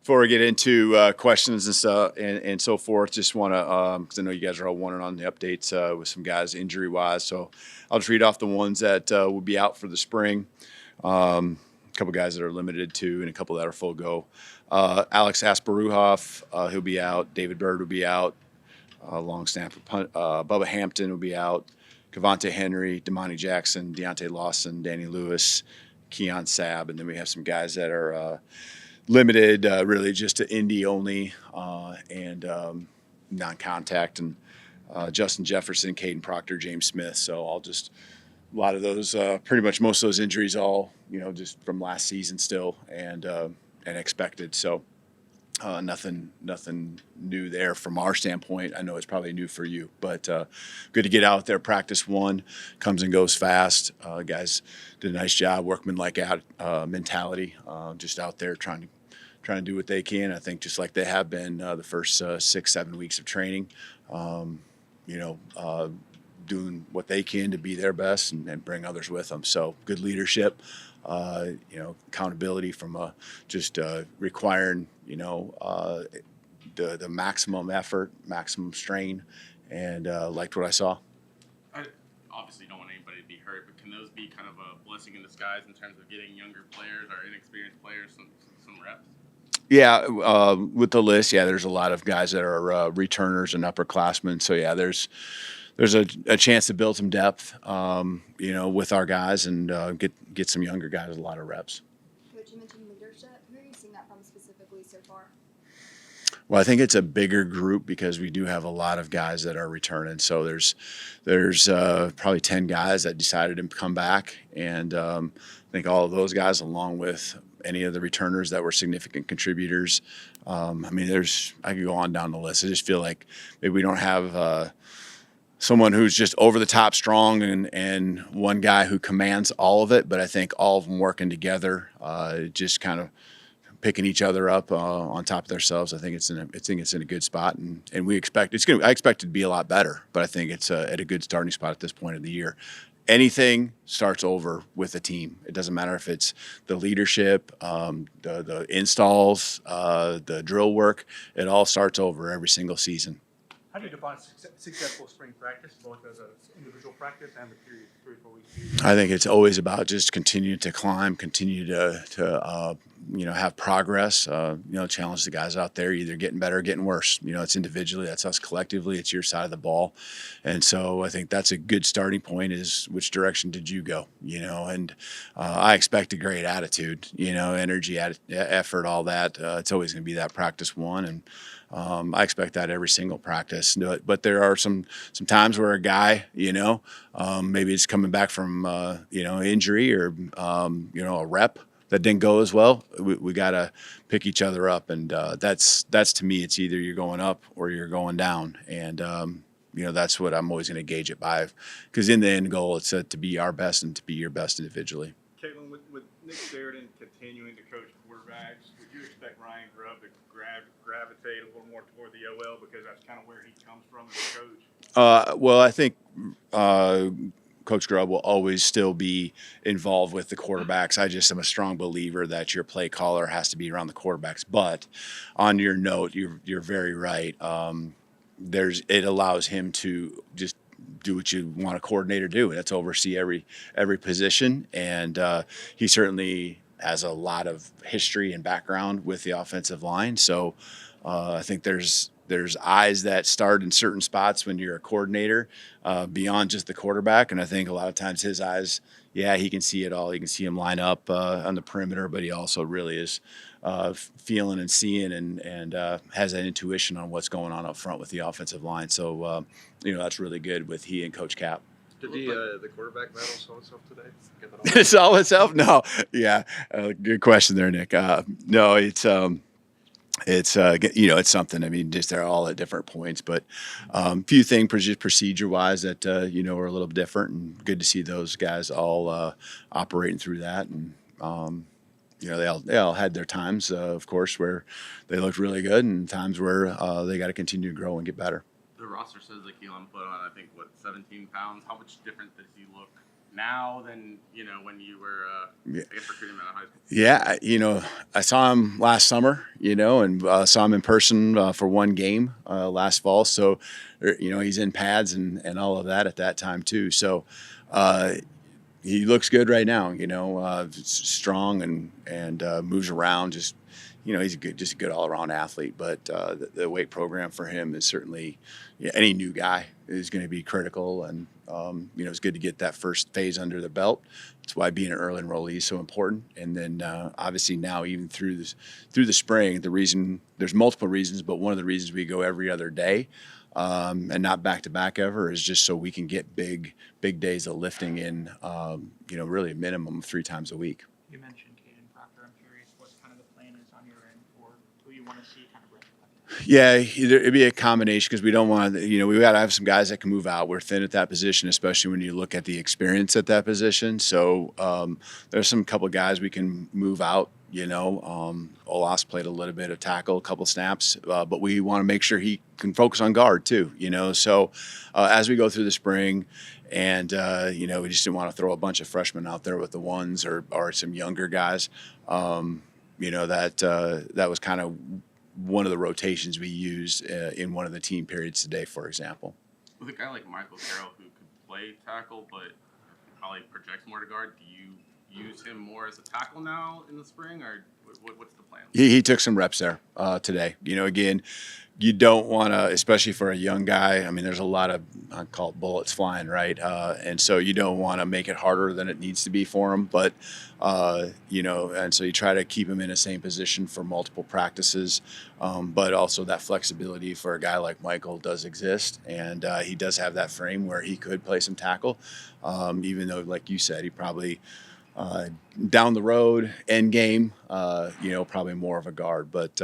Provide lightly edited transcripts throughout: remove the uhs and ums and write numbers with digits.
before we get into questions and stuff and so forth, just want to because I know you guys are all wanting on the updates with some guys injury wise. So I'll just read off the ones that will be out for the spring. A couple guys that are limited to, and a couple that are full go. Alex Asparuhoff, he'll be out. David Bird will be out. Long snapper, Bubba Hampton will be out. Cavante Henry, Damani Jackson, Deontay Lawson, Danny Lewis, Keon Sabb, and then we have some guys that are limited, really just to Indy only and non-contact, and Justin Jefferson, Caden Proctor, James Smith. So a lot of those, pretty much most of those injuries, all just from last season still, and expected. So nothing new there from our standpoint. I know it's probably new for you, but good to get out there. Practice one comes and goes fast. Guys did a nice job, workmanlike mentality, just out there trying to do what they can. I think just like they have been the first 6-7 weeks of training, doing what they can to be their best and bring others with them. So good leadership, accountability from just requiring, the maximum effort, maximum strain, and liked what I saw. I obviously don't want anybody to be hurt, but can those be kind of a blessing in disguise in terms of getting younger players or inexperienced players some reps? Yeah, with the list, there's a lot of guys that are returners and upperclassmen. So there's a chance to build some depth, with our guys and get some younger guys a lot of reps. Coach, you mentioned leadership. Who are you seeing that from specifically so far? Well, I think it's a bigger group because we do have a lot of guys that are returning. So there's probably 10 guys that decided to come back, and I think all of those guys, along with any of the returners that were significant contributors. I could go on down the list. I just feel like maybe we don't have someone who's just over the top strong and one guy who commands all of it, but I think all of them working together, just kind of picking each other up on top of themselves. I think it's in a good spot, and I expect it to be a lot better, but I think it's at a good starting spot at this point of the year. Anything starts over with a team. It doesn't matter if it's the leadership, the installs, the drill work. It all starts over every single season. How do you define successful spring practice, both as an individual practice and the period, 3 or 4 weeks? I think it's always about just continue to climb, continue to have progress. Challenge the guys out there, either getting better or getting worse. It's individually, that's us collectively, it's your side of the ball, and so I think that's a good starting point. Is which direction did you go? And I expect a great attitude, energy, effort, all that. It's always going to be that practice one, and I expect that every single practice. But there are some times where a guy, maybe it's coming back from injury or a rep that didn't go as well. We got to pick each other up, and that's to me, it's either you're going up or you're going down, and that's what I'm always going to gauge it by, because in the end goal, it's to be our best and to be your best individually. Caitlin, with Nick Sheridan continuing to coach quarterbacks, would you expect Ryan Grubb to gravitate a little more toward the OL because that's kind of where he comes from as a coach? Well, I think Coach Grubb will always still be involved with the quarterbacks. I just am a strong believer that your play caller has to be around the quarterbacks. But on your note, you're very right. It allows him to just do what you want a coordinator to do, and that's oversee every position. And he certainly has a lot of history and background with the offensive line. So I think there's eyes that start in certain spots when you're a coordinator beyond just the quarterback. And I think a lot of times his eyes, he can see it all. You can see him line up on the perimeter, but he also really is feeling and seeing and has that intuition on what's going on up front with the offensive line. So, that's really good with he and Coach Cap. Did the quarterback battle solve itself today? Solve itself? No. Yeah. Good question there, Nick. No, it's it's something. I mean, just they're all at different points, but few things just procedure-wise that are a little different, and good to see those guys all operating through that. And they all had their times, of course, where they looked really good, and times where they got to continue to grow and get better. The roster says that Keelan put on, I think, 17 pounds. How much different does he look now than when you were Yeah. I guess recruiting him out of high school? Yeah, I saw him last summer, and saw him in person for one game last fall. So, he's in pads and all of that at that time too. So, he looks good right now. Strong and moves around. Just he's just a good all around athlete. But the weight program for him is certainly, any new guy is going to be critical. And it's good to get that first phase under the belt. That's why being an early enrollee is so important. And then obviously now even through the spring, there's multiple reasons, but one of the reasons we go every other day. And not back to back ever is just so we can get big days of lifting in, really a minimum of 3 times a week. You mentioned Caden Proctor. I'm curious what kind of the plan is on your end for who you want to see kind of rep. Yeah, it'd be a combination because we don't want to, we got to have some guys that can move out. We're thin at that position, especially when you look at the experience at that position. So there's some couple of guys we can move out. Olas played a little bit of tackle, a couple snaps, but we want to make sure he can focus on guard too. So as we go through the spring, and we just didn't want to throw a bunch of freshmen out there with the ones or some younger guys. That was kind of one of the rotations we used in one of the team periods today, for example. With a guy like Michael Carroll who could play tackle but probably projects more to guard, do you use him more as a tackle now in the spring, or what's the plan? He took some reps there today. Again, you don't want to, especially for a young guy. I mean, there's a lot of, I call it bullets flying, right? And so you don't want to make it harder than it needs to be for him. But, and so you try to keep him in the same position for multiple practices. But also that flexibility for a guy like Michael does exist. And he does have that frame where he could play some tackle, even though, like you said, he probably – down the road, end game, probably more of a guard. But,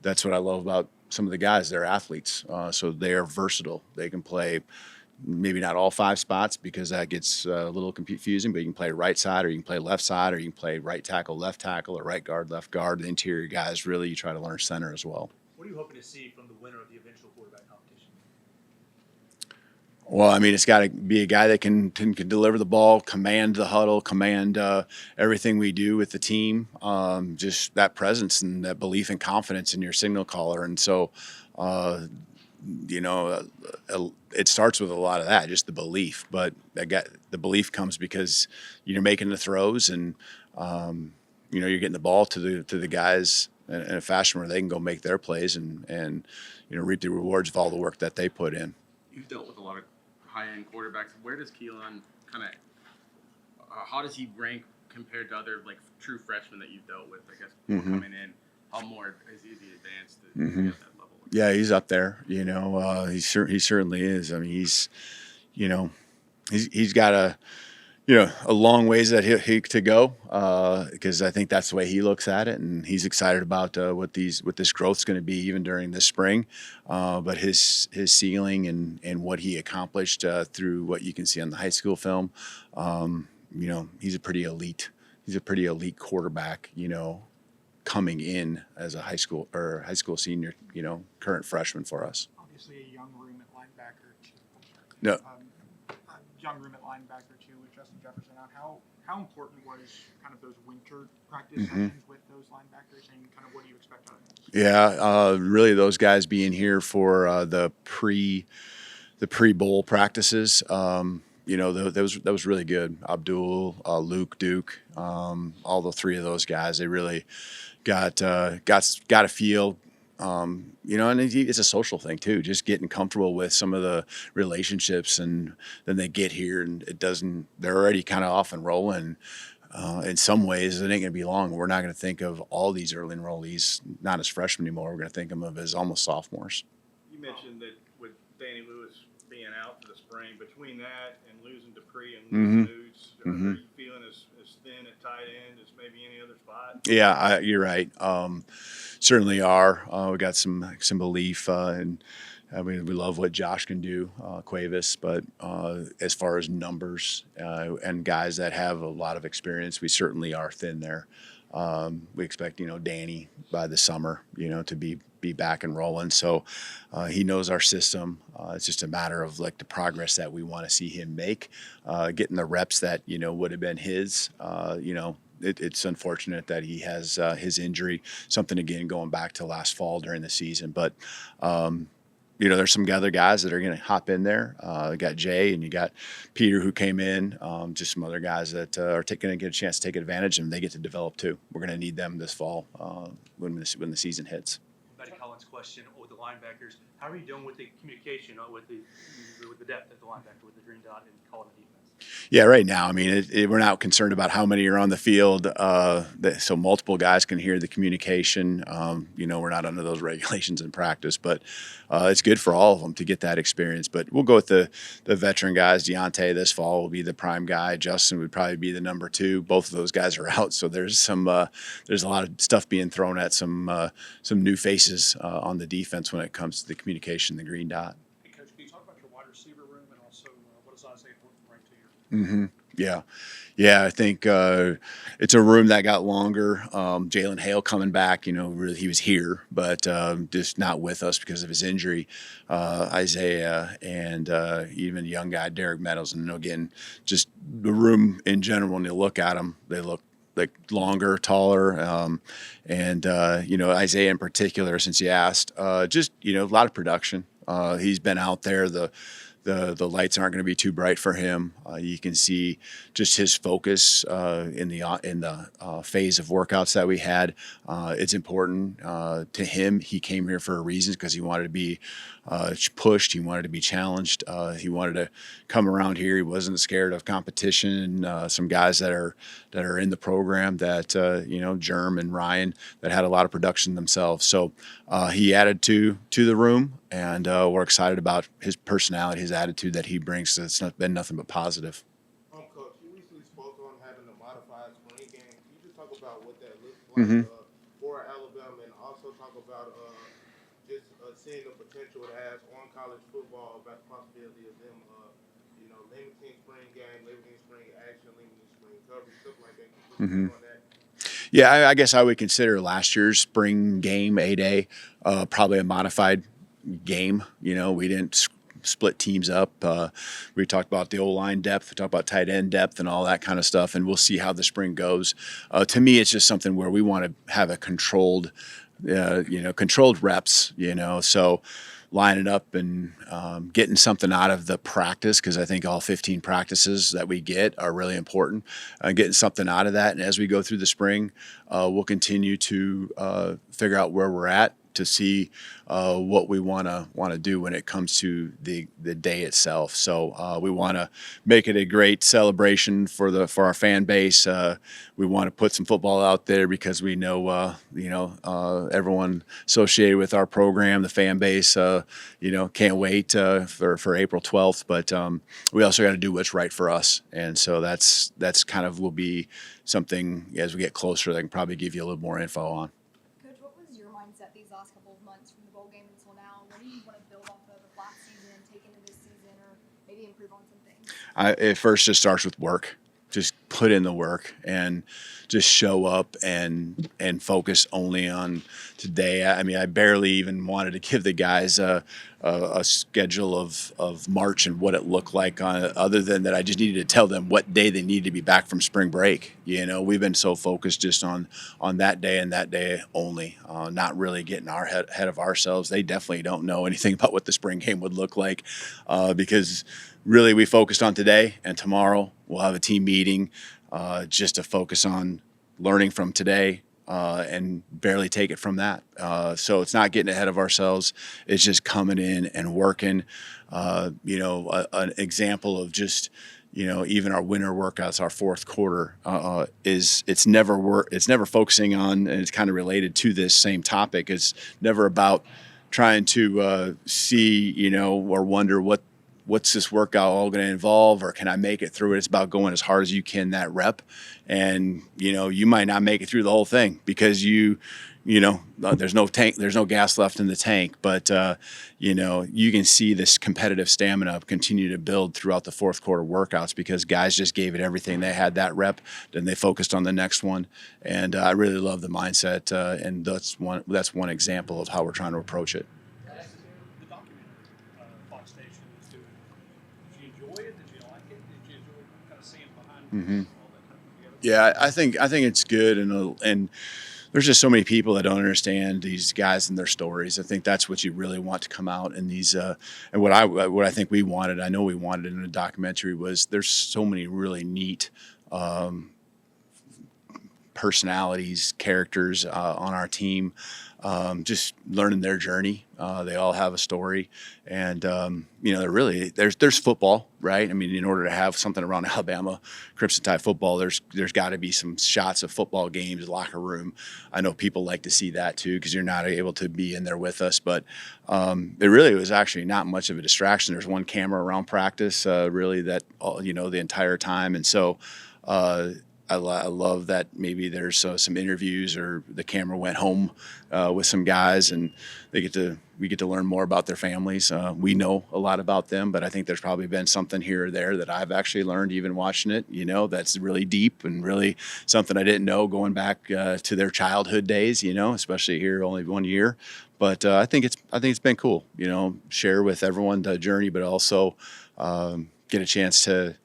that's what I love about some of the guys. They're athletes, so they are versatile. They can play maybe not all 5 spots because that gets a little confusing, but you can play right side or you can play left side or you can play right tackle, left tackle, or right guard, left guard. The interior guys, really, you try to learn center as well. What are you hoping to see from the winner of the eventual quarterback competition? Well, I mean, it's got to be a guy that can deliver the ball, command the huddle, command everything we do with the team, just that presence and that belief and confidence in your signal caller. And so, it starts with a lot of that, just the belief. But the belief comes because you're making the throws and, you're getting the ball to the guys in a fashion where they can go make their plays and reap the rewards of all the work that they put in. You've dealt with a lot of high-end quarterbacks. Where does Keelan kind of how does he rank compared to other true freshmen that you've dealt with? I guess coming in, how more is he advanced to get that level? Yeah, he's up there. He certainly is. I mean, he's got a long ways that he to go because I think that's the way he looks at it, and he's excited about what this growth's going to be even during this spring. But his ceiling and what he accomplished through what you can see on the high school film, he's a pretty elite quarterback. Coming in as a high school senior, current freshman for us. Obviously, a young room at linebacker. No. Young room at linebacker too with Justin Jefferson out. How important was kind of those winter practice sessions with those linebackers, and kind of what do you expect out of them? Yeah, really those guys being here for the pre-bowl practices. That was really good. Abdul, Luke, Duke, all the 3 of those guys. They really got a feel. And it's a social thing too, just getting comfortable with some of the relationships, and then they get here and they're already kind of off and rolling. In some ways, it ain't going to be long. We're not going to think of all these early enrollees not as freshmen anymore. We're going to think of them as almost sophomores. You mentioned that with Danny Lewis being out for the spring, between that and losing Dupree and losing Nudes, are you feeling as thin at tight end as maybe any other spot? Yeah, you're right. Certainly are. We got some belief, and we love what Josh can do, Cuevas. But as far as numbers and guys that have a lot of experience, we certainly are thin there. We expect Danny by the summer, to be be back and rolling. So he knows our system. It's just a matter of like the progress that we want to see him make, getting the reps that would have been his. It's unfortunate that he has his injury, something again going back to last fall during the season, but. There's some other guys that are going to hop in there. You got Jay and you got Peter who came in, just some other guys that are going to get a chance to take advantage and they get to develop too. We're going to need them this fall when the season hits. Betty Collins' question with the linebackers: how are you doing with the communication with the depth at the linebacker with the green dot and calling the defense? Yeah, right now, I mean, we're not concerned about how many are on the field, so multiple guys can hear the communication. We're not under those regulations in practice, but it's good for all of them to get that experience. But we'll go with the veteran guys. Deontay this fall will be the prime guy. Justin would probably be the number 2. Both of those guys are out, so there's a lot of stuff being thrown at some new faces on the defense when it comes to the communication, the green dot. Hey, Coach, can you talk about your wide receiver room and also what does Isaiah bring to you? Mm-hmm. Yeah. I think it's a room that got longer. Jalen Hale coming back, really he was here, but just not with us because of his injury. Isaiah and even young guy Derek Meadows, and again, just the room in general. When you look at them, they look like longer, taller, and Isaiah in particular. Since you asked, just a lot of production. He's been out there. The lights aren't going to be too bright for him. You can see just his focus in the phase of workouts that we had. It's important to him. He came here for a reason because he wanted to be pushed. He wanted to be challenged. He wanted to come around here. He wasn't scared of competition. Some guys that are in the program that Germ and Ryan that had a lot of production themselves. So he added to the room, and we're excited about his personality, his attitude that he brings. It's been nothing but positive. Coach, you recently spoke on having a modified spring game. Can you just talk about what that looks like Mm-hmm. for Alabama, and also talk about just seeing the potential it has on college football, about the possibility of them, limiting spring game, limiting spring action, limiting spring coverage, stuff like that. Can you Mm-hmm. on that? Yeah, I guess I would consider last year's spring game, A-Day, probably a modified game. We didn't split teams up. We talked about the O-line depth, we talked about tight end depth and all that kind of stuff, and we'll see how the spring goes. To me, it's just something where we want to have a controlled reps, so lining up and getting something out of the practice, because I think all 15 practices that we get are really important, getting something out of that. And as we go through the spring, we'll continue to figure out where we're at to see what we want to do when it comes to the day itself. So we want to make it a great celebration for our fan base. We want to put some football out there because we know everyone associated with our program, the fan base, can't wait for April 12th. But we also got to do what's right for us, and so that's kind of will be something as we get closer that I can probably give you a little more info on. Coach, what was your mindset these last couple of months from the bowl game until now? What do you want to build off of last season, take into this season, or maybe improve on some things? It first just starts with work. Just put in the work and just show up and focus only on today. I mean, I barely even wanted to give the guys a schedule of March and what it looked like, other than that I just needed to tell them what day they needed to be back from spring break. We've been so focused just on that day and that day only, not really getting our head of ourselves. They definitely don't know anything about what the spring game would look like, because really we focused on today, and tomorrow we'll have a team meeting just to focus on learning from today and barely take it from that. So it's not getting ahead of ourselves. It's just coming in and working. An example of just, even our winter workouts, our fourth quarter, it's never focusing on, and it's kind of related to this same topic. It's never about trying to see, or wonder what's this workout all going to involve, or can I make it through it? It's about going as hard as you can that rep. And, you might not make it through the whole thing because you there's no tank, there's no gas left in the tank, but you can see this competitive stamina continue to build throughout the fourth quarter workouts because guys just gave it everything. They had that rep, then they focused on the next one, and I really love the mindset, and that's one example of how we're trying to approach it. The documentary, Fox Station was doing. Did you enjoy it? Did you like it? Did you enjoy kind of seeing behind all that kind of together? Yeah, I think it's good, and there's just so many people that don't understand these guys and their stories. I think that's what you really want to come out in these. And what I think we wanted, I know we wanted in a documentary, was there's so many really neat personalities, characters on our team. Just learning their journey. They all have a story, and there's football, right? I mean, in order to have something around Alabama Crimson Tide football, there's got to be some shots of football games, locker room. I know people like to see that too because you're not able to be in there with us, but it really was actually not much of a distraction. There's one camera around practice, really, that the entire time, and so. I love that maybe there's some interviews or the camera went home with some guys and we get to learn more about their families. We know a lot about them, but I think there's probably been something here or there that I've actually learned even watching it, that's really deep and really something I didn't know going back to their childhood days, especially here only 1 year. But I think it's been cool, share with everyone the journey, but also get a chance to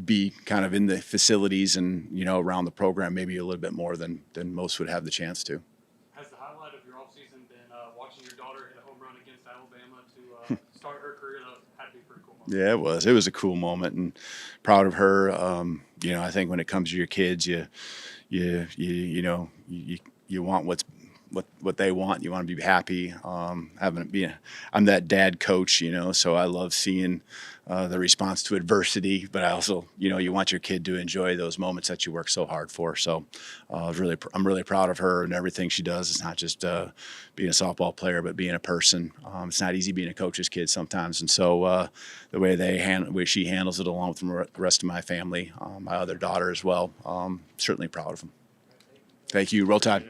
be kind of in the facilities and around the program maybe a little bit more than most would have the chance to. Has the highlight of your offseason been watching your daughter hit a home run against Alabama to start her career? That had to be a pretty cool moment. Yeah, it was a cool moment and proud of her. I think when it comes to your kids, you want what they want. You want to be happy. I'm that dad coach, so I love seeing the response to adversity, but I also, you want your kid to enjoy those moments that you work so hard for. So I'm really proud of her and everything she does. It's not just being a softball player, but being a person. It's not easy being a coach's kid sometimes. And so the way she handles it along with the rest of my family, my other daughter as well, certainly proud of them. Thank you. Roll Tide.